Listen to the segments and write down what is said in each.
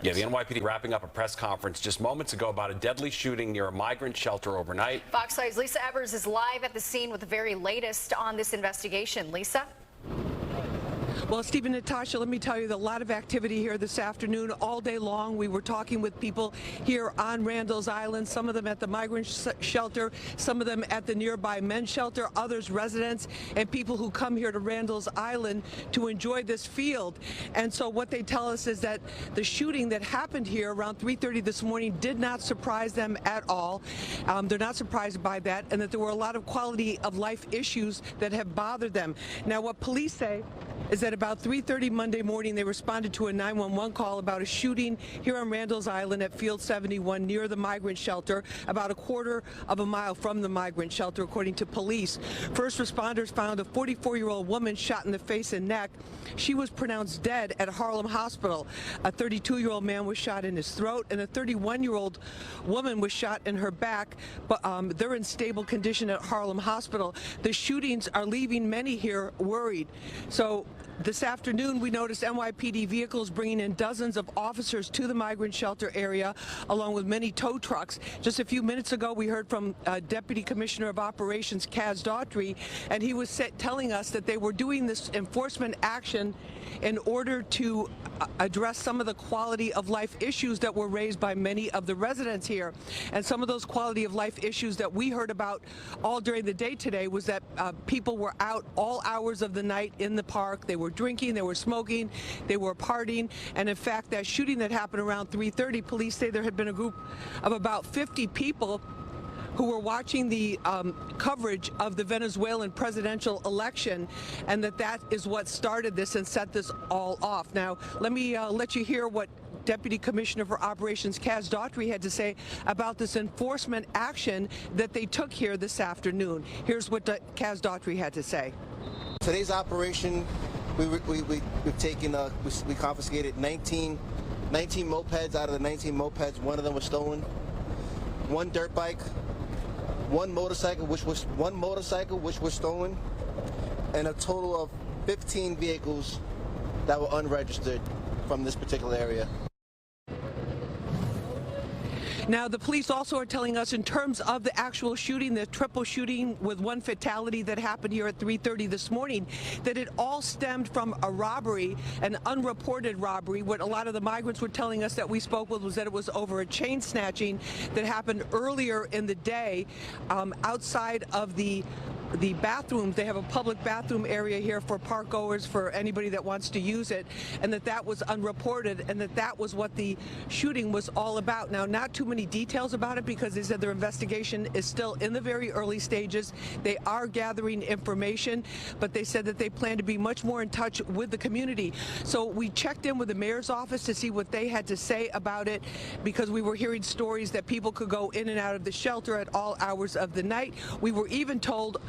Yeah, the NYPD wrapping up a press conference just moments ago about a deadly shooting near a migrant shelter overnight. Fox 5's Lisa Evers is live at the scene with the very latest on this investigation. Lisa? Well, Steve and Natasha, let me tell you, a lot of activity here this afternoon. All day long, we were talking with people here on Randall's Island, some of them at the migrant shelter, some of them at the nearby men's shelter, others residents and people who come here to Randall's Island to enjoy this field. And so what they tell us is that the shooting that happened here around 3:30 this morning did not surprise them at all. They're not surprised by that, and that there were a lot of quality of life issues that have bothered them. Now, what police say is that about 3:30 Monday morning, they responded to a 911 call about a shooting here on Randall's Island at Field 71 near the migrant shelter, about a quarter of a mile from the migrant shelter, according to police. First responders found a 44-year-old woman shot in the face and neck. She was pronounced dead at Harlem Hospital. A 32-year-old man was shot in his throat, and a 31-year-old woman was shot in her back, but they're in stable condition at Harlem Hospital. The shootings are leaving many here worried. So this afternoon, we noticed NYPD vehicles bringing in dozens of officers to the migrant shelter area, along with many tow trucks. Just a few minutes ago, we heard from Deputy Commissioner of Operations, Kaz Daughtry, and he was telling us that they were doing this enforcement action in order to address some of the quality of life issues that were raised by many of the residents here. And some of those quality of life issues that we heard about all during the day today was that people were out all hours of the night in the park. They were drinking, they were smoking, they were partying, and in fact, that shooting that happened around 3:30, police say there had been a group of about 50 people who were watching the coverage of the Venezuelan presidential election, and that is what started this and set this all off. Now, let me let you hear what Deputy Commissioner for Operations Kaz Daughtry had to say about this enforcement action that they took here this afternoon. Here's what Kaz Daughtry had to say. Today's operation, we've taken, we confiscated 19 mopeds. Out of the 19 mopeds, one of them was stolen. One dirt bike, one motorcycle which was stolen, and a total of 15 vehicles that were unregistered from this particular area. Now, the police also are telling us, in terms of the actual shooting, the triple shooting with one fatality that happened here at 3:30 this morning, that it all stemmed from a robbery, an unreported robbery. What a lot of the migrants were telling us that we spoke with was that it was over a chain snatching that happened earlier in the day outside of the bathrooms. They have a public bathroom area here for park goers, for anybody that wants to use it, and that was unreported, and that was what the shooting was all about. Now, not too many details about it, because they said their investigation is still in the very early stages. They are gathering information, but they said that they plan to be much more in touch with the community. So we checked in with the mayor's office to see what they had to say about it, because we were hearing stories that people could go in and out of the shelter at all hours of the night. We were even told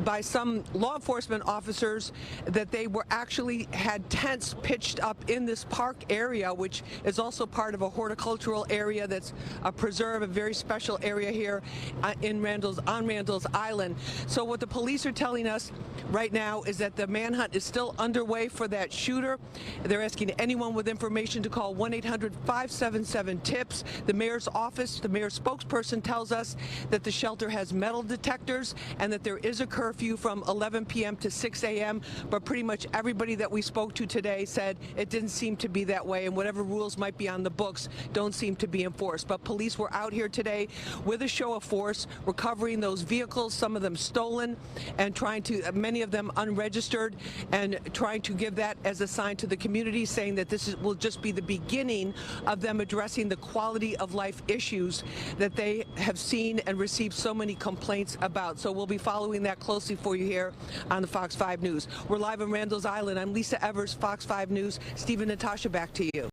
by some law enforcement officers that they were actually had tents pitched up in this park area, which is also part of a horticultural area that's a preserve, a very special area here on Randall's Island. So what the police are telling us right now is that the manhunt is still underway for that shooter. They're asking anyone with information to call 1-800-577-TIPS. The mayor's office, the mayor's spokesperson, tells us that the shelter has metal detectors and that there is a curfew from 11 p.m. to 6 a.m., but pretty much everybody that we spoke to today said it didn't seem to be that way, and whatever rules might be on the books don't seem to be enforced. But police were out here today with a show of force, recovering those vehicles, some of them stolen, and trying to, many of them unregistered, and trying to give that as a sign to the community, saying that this will just be the beginning of them addressing the quality of life issues that they have seen and received so many complaints about. So we'll be following that closely for you here on the Fox 5 News. We're live on Randall's Island. I'm Lisa Evers, Fox 5 News. Steve and Natasha, back to you.